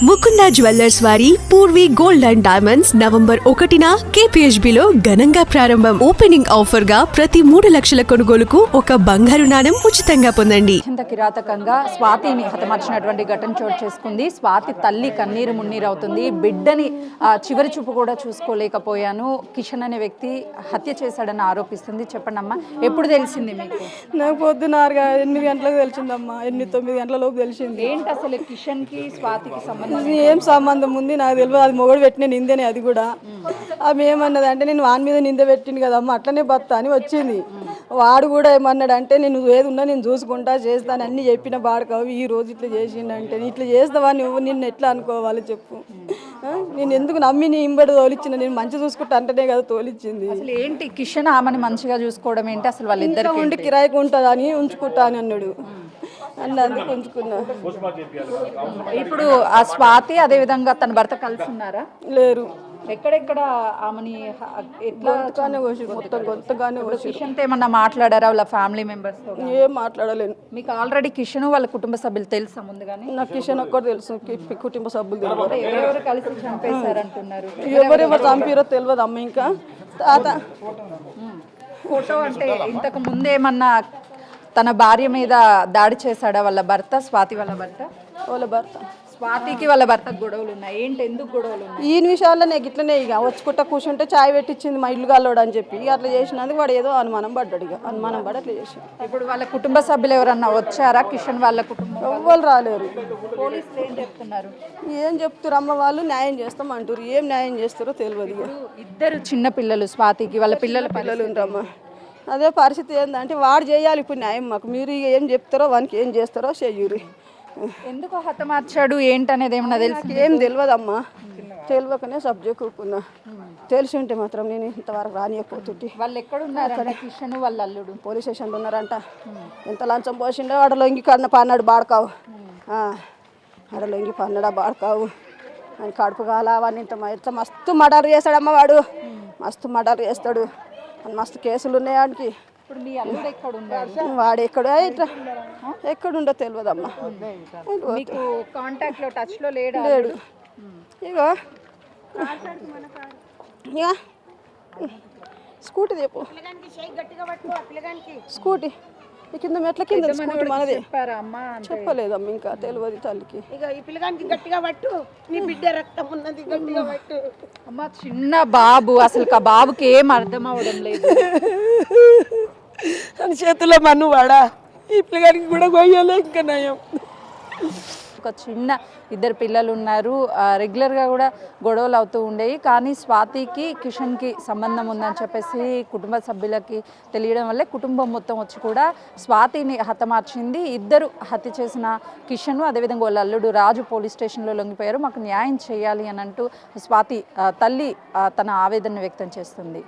Mukunda jewellers వారి Purvi gold and diamonds November 1న KPHB లో ఘనంగా ప్రారంభం. ఓపెనింగ్ ఆఫర్ గా ప్రతి 3 లక్షల కొనుగోలుకు ఒక బంగారు నాణెం ఉచితంగా పొందండి. అత్యంత కిరాతకంగా స్వాతిని హతమార్చినటువంటి ఘటన చోటు చేసుకుంది. స్వాతి తల్లి కన్నీరు మున్నీరు అవుతుంది. బిడ్డని చివరి చూపు కూడా చూసుకోలేకపోయాను, కిషన్ అనే వ్యక్తి హత్య చేశాడని ఆరోపిస్తుంది. చెప్పండి అమ్మా, ఎప్పుడు తెలిసింది మీకు? నాకు పొద్దున 8 గంటలకు తెలిసిందమ్మా. 9 గంటల లోపు తెలిసింది. ఏంటి అసలు కిషన్ కి స్వాతికి సంబంధం? ఏం సంబంధం ఉంది నాకు తెలియదు. అది మొగడు పెట్టిన నిందేనే. అది కూడా ఆమె ఏమన్నది అంటే, నేను వాని మీద నింద పెట్టింది కదమ్మా, అట్లనే బతా అని వచ్చింది. వాడు కూడా ఏమన్నాడు అంటే, నేను ఏది ఉన్నా నేను చూసుకుంటా చేస్తాను అన్నీ చెప్పిన బాడకావు. ఈ రోజు ఇట్లా చేసిండంటే ఇట్లా చేస్తావా నువ్వు? నిన్ను ఎట్లా అనుకోవాలి చెప్పు? నేను ఎందుకు నమ్మి నీ ఇంబడి తోలిచ్చిన? నేను మంచి చూసుకుంటా అంటేనే కదా తోలిచ్చింది. అసలు ఏంటి కిషన్ ఆమెను మంచిగా చూసుకోవడం ఏంటి? అసలు వాళ్ళిద్దరికి ఉండి కిరాయికి ఉంటుంది అని ఉంచుకుంటా అని అన్నాడు. అందుకు ఉంచుకున్నా. ఇప్పుడు ఆ స్వాతి అదే విధంగా తన భర్త కలిసి ఉన్నారా? లేరు. ఎక్కడెక్కడ ఆమెని ఎట్లా మొత్తం గొంతగానే కిషన్ తో ఏమన్నా మాట్లాడారా వాళ్ళ ఫ్యామిలీ మెంబర్స్ తో? ఏం మాట్లాడలేను. మీకు ఆల్రెడీ కిషన్ వాళ్ళ కుటుంబ సభ్యులు తెలుసా ముందుగానే? నాకు కిషన్ ఒక్కటి తెలుసు, కుటుంబ సభ్యులు తెలియదు. ఎవరెవరు కలిసి చంపేశారంటున్నారు? ఎవరెవరు చంపారో తెలియదు అమ్మ. ఇంకా తాత ఫోటో అంటే ఇంతకు ముందేమన్నా తన భార్య మీద దాడి చేశాడా వాళ్ళ భర్త, స్వాతి వాళ్ళ భర్త? వాళ్ళ భర్త స్వాతికి వాళ్ళ భర్త గొడవలు ఉన్నాయి. ఏంటి, ఎందుకు గొడవలు ఉన్నాయి? ఈ విషయాల్లో నాకు ఇట్లనే ఇక వచ్చుకుంటా కూర్చుంటే చాయ్ పెట్టించింది మా ఇల్లు కాలోడు అని చెప్పి అట్లా చేసినందుకు వాడు ఏదో అనుమానం పడ్డాడు. ఇక అనుమానం పడి అట్లా చేసి. ఇప్పుడు వాళ్ళ కుటుంబ సభ్యులు ఎవరన్నా వచ్చారా? కిషన్ వాళ్ళ కుటుంబం ఎవ్వరు రాలేరు. పోలీసులు ఏం చెప్తున్నారు? ఏం చెప్తారు అమ్మ, వాళ్ళు న్యాయం చేస్తాం అంటారు. ఏం న్యాయం చేస్తారో తెలియదు. ఇద్దరు చిన్న పిల్లలు స్వాతికి, వాళ్ళ పిల్లలు ఉంటారమ్మా. అదే పరిస్థితి ఏంటంటే వాడు చేయాలి ఇప్పుడు న్యాయం. మాకు మీరు ఏం చెప్తారో వానికి ఏం చేస్తారో చెయ్యూరి. ఎందుకు హతమార్చాడు ఏంటనేది ఏమన్నా తెలుసు? ఏం తెలియదమ్మా. తెలియకనే సబ్జెక్ట్ కూరుకున్నా. తెలిసి ఉంటే మాత్రం నేను ఇంతవరకు రానియకపోతుంటే. వాళ్ళు ఎక్కడ ఉన్నారంట కిషన్ వాళ్ళ అల్లుడు? పోలీస్ స్టేషన్లో ఉన్నారంట. ఎంత లంచం పోసిండో ఆడ లొంగి కన్న పన్నాడు బాడకావు. ఆడ లొంగి పన్నడా బాడకావు అని కడుపు కాల అవన్నీ ఇంత మస్తు మర్డర్ చేస్తాడమ్మ వాడు. మస్తు మర్డర్ చేస్తాడు. మస్తు కేసులు ఉన్నాయి వాడికి. ఇప్పుడు మీ అల్లుడు ఎక్కడ ఉన్నాడు? వాడు ఎక్కడో ఇట్లా ఎక్కడుండో తెలియదమ్మా. మీకు కాంటాక్ట్ లో టచ్ లో లేడు? ఇగో ఇక స్కూటీ తెప్పు. స్కూటీ కింద మెట్ల కింద స్కూటీ మనది. చెప్పలేదమ్మా ఇంకా తెలియదు తల్లికి. ఇక ఈ పిల్లగానికి గట్టిగా పట్టు, నీ బిడ్డ రక్తం ఉన్నది గట్టిగా పట్టు. అమ్మ చిన్న బాబు, అసలు ఆ బాబుకి ఏం అర్థం అవ్వడం లేదు. అని చేతిలో మన్ను వాడా. ఈ పిల్లగానికి కూడా కొయ్యలే ఇంకా నయం. ఒక చిన్న ఇద్దరు పిల్లలు ఉన్నారు. రెగ్యులర్గా కూడా గొడవలు అవుతూ ఉండేవి. కానీ స్వాతికి కిషన్కి సంబంధం ఉందని చెప్పేసి కుటుంబ సభ్యులకి తెలియడం వల్లే కుటుంబం మొత్తం వచ్చి కూడా స్వాతిని హతమార్చింది. ఇద్దరు హత్య చేసిన కిషన్ అదేవిధంగా వాళ్ళ అల్లుడు రాజు పోలీస్ స్టేషన్లో లొంగిపోయారు. మాకు న్యాయం చేయాలి అని అంటూ స్వాతి తల్లి తన ఆవేదన వ్యక్తం చేస్తుంది.